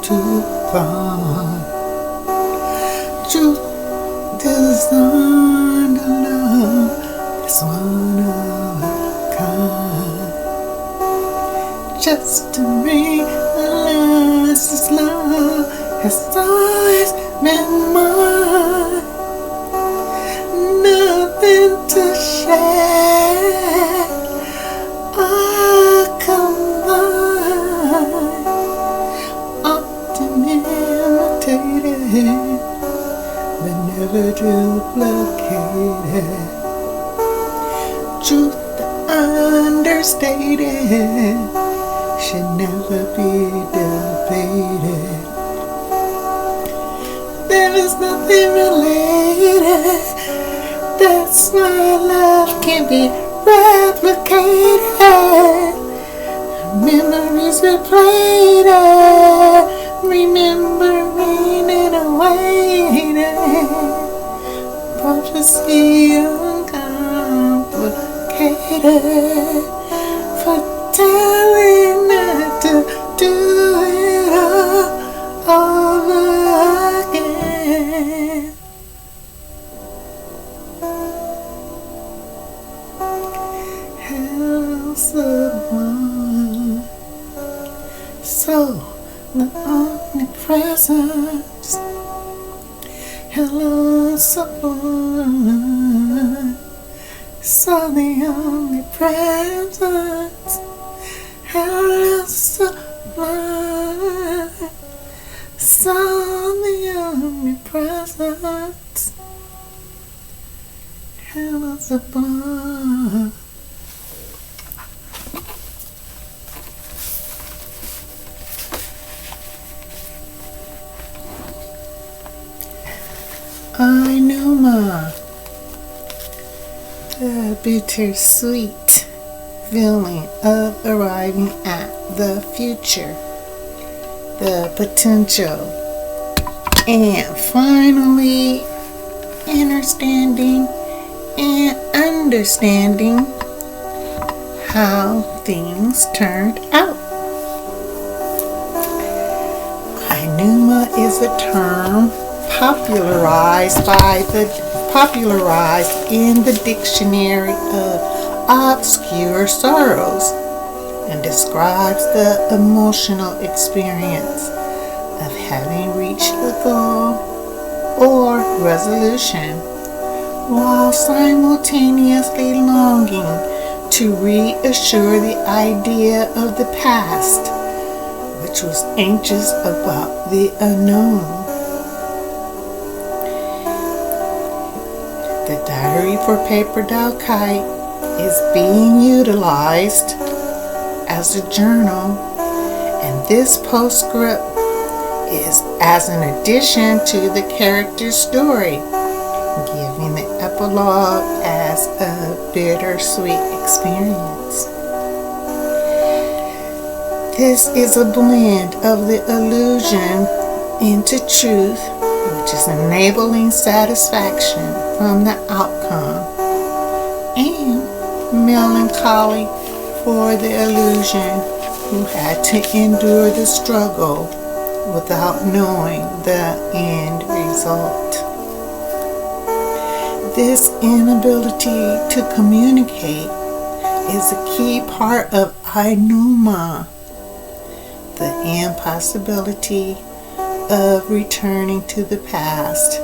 too far. Truth is under love, it's one of a kind. Just to realize this love has always been mine. Nothing to share. I combine, often imitated, but never duplicated. Truth understated should never be debated. There is nothing related. That's why love can be replicated. Memories replayed, remembering and awaiting. Prophecy uncomplicated. For telling not to do it all over again. How sublime. So the omnipresence. Hello, sublime. So the omnipresence. Hello, sublime. So the omnipresence. Hello, sublime. Ey-Noo-Mahn, the bittersweet feeling of arriving at the future, the potential, and finally understanding how things turned out. Ey-Noo-Mahn is a term popularized in the Dictionary of Obscure Sorrows and describes the emotional experience of having reached the goal or resolution while simultaneously longing to reassure the idea of the past, which was anxious about the unknown. The Diary for Paper Doll Kite is being utilized as a journal, and this postscript is as an addition to the character's story, giving the epilogue as a bittersweet experience. This is a blend of the illusion into truth, which is enabling satisfaction from the outcome, and melancholy for the illusion who had to endure the struggle without knowing the end result. This inability to communicate is a key part of Ey-Noo-Mahn, the impossibility of returning to the past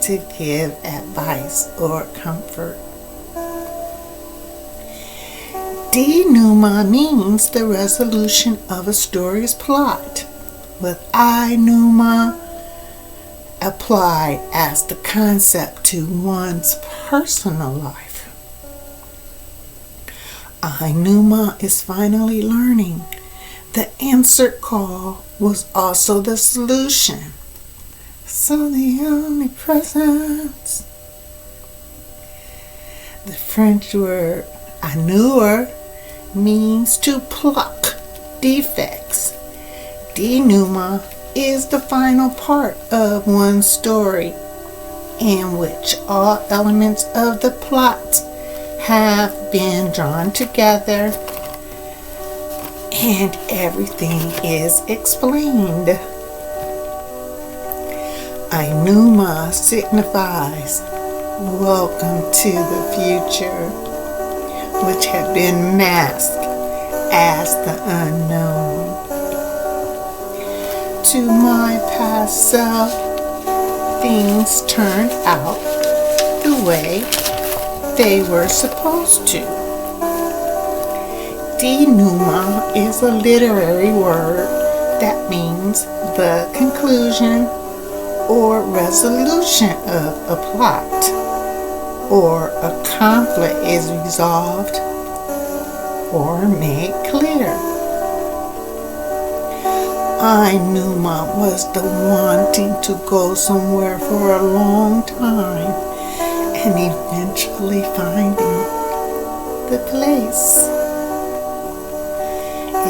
to give advice or comfort. Denouement means the resolution of a story's plot, with Ey-Noo-Mahn applied as the concept to one's personal life. Ey-Noo-Mahn is finally learning the answered call was also the solution. So the omnipresence. The French word anneur means to pluck defects. Denouement is the final part of one's story in which all elements of the plot have been drawn together and everything is explained. Ey-Noo-Mahn signifies welcome to the future, which had been masked as the unknown. To my past self, things turned out the way they were supposed to. Denouement is a literary word that means the conclusion or resolution of a plot, or a conflict is resolved or made clear. Enouement was the wanting to go somewhere for a long time and eventually finding the place.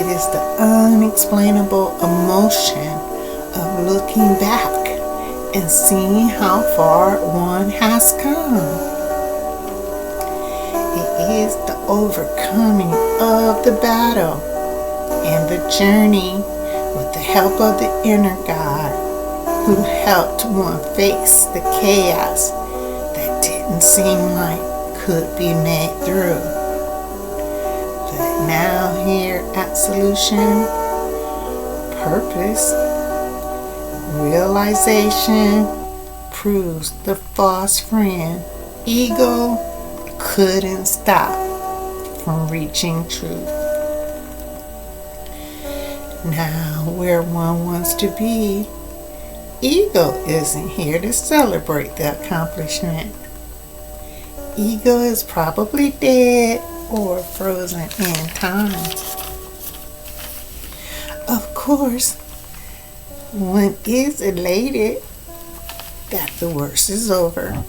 It is the unexplainable emotion of looking back and seeing how far one has come. It is the overcoming of the battle and the journey with the help of the inner God who helped one face the chaos that didn't seem like could be made through. But now here at Solution, purpose, realization proves the false friend ego couldn't stop from reaching truth. Now where one wants to be, ego isn't here to celebrate the accomplishment. Ego is probably dead or frozen in time. Of course, one is elated that the worst is over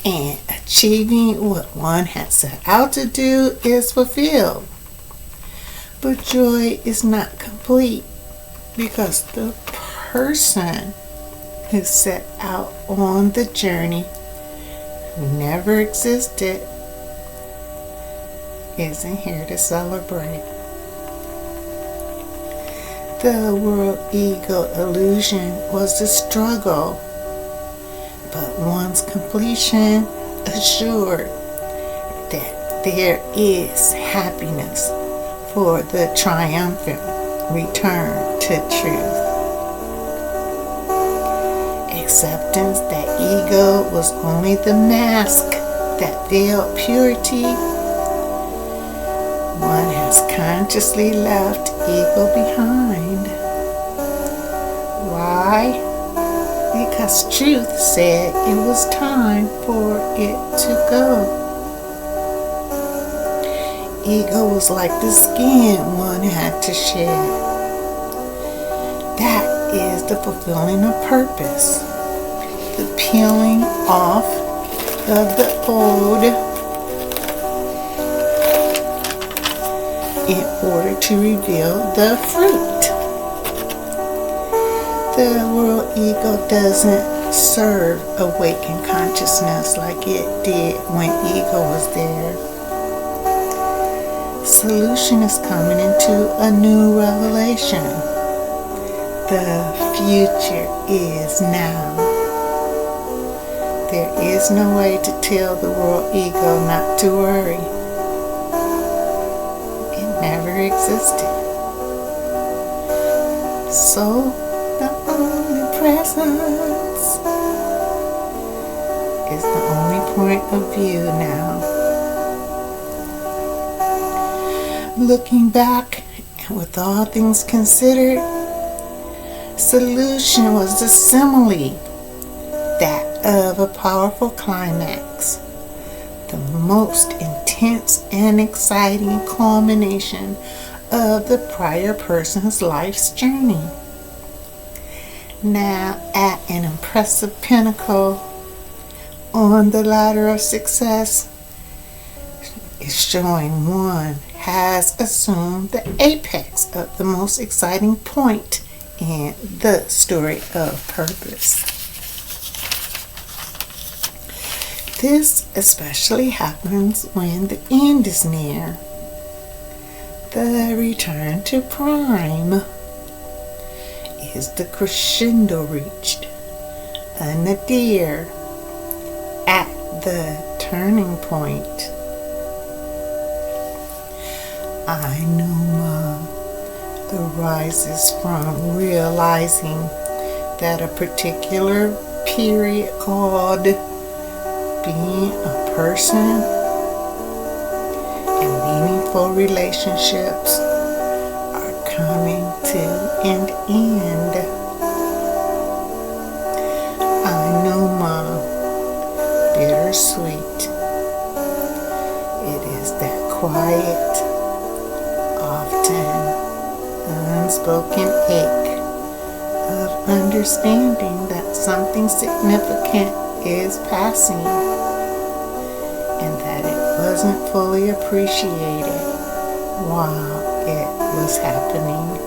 and achieving what one had set out to do is fulfilled. But joy is not complete because the person who set out on the journey, who never existed, isn't here to celebrate. The world ego illusion was the struggle, but one's completion assured that there is happiness for the triumphant return to truth. Acceptance that ego was only the mask that veiled purity. One has consciously left ego behind. Why? Because truth said it was time for it to go. Ego was like the skin one had to shed. That is the fulfilling of purpose, the peeling off of the old in order to reveal the fruit. The world ego doesn't serve awakened consciousness like it did when ego was there. Solution is coming into a new revelation. The future is now. There is no way to tell the world ego not to worry. It never existed. So the only presence is the only point of view now. Looking back, and with all things considered, Solution was the simile, that of a powerful climax, the most intense and exciting culmination of the prior person's life's journey. Now at an impressive pinnacle on the ladder of success, is showing one has assumed the apex of the most exciting point in the story of purpose. This especially happens when the end is near. The return to prime is the crescendo reached a nadir at the turning point. Ey-Noo-Mahn arises from realizing that a particular period called being a person and meaningful relationships are coming to an end. Enouement, bittersweet. It is that quiet, often unspoken ache of understanding that something significant is passing and that it wasn't fully appreciated while it was happening.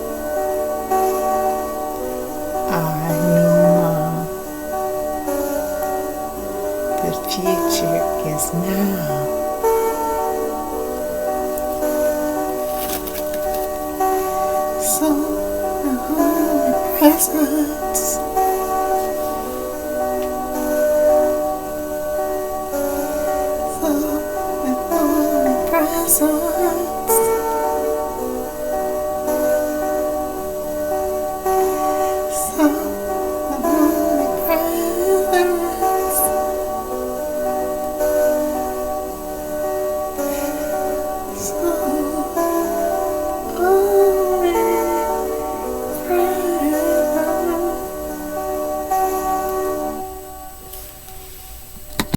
Ey-Noo-Mahn. The future is now. So the holy presence so the holy presence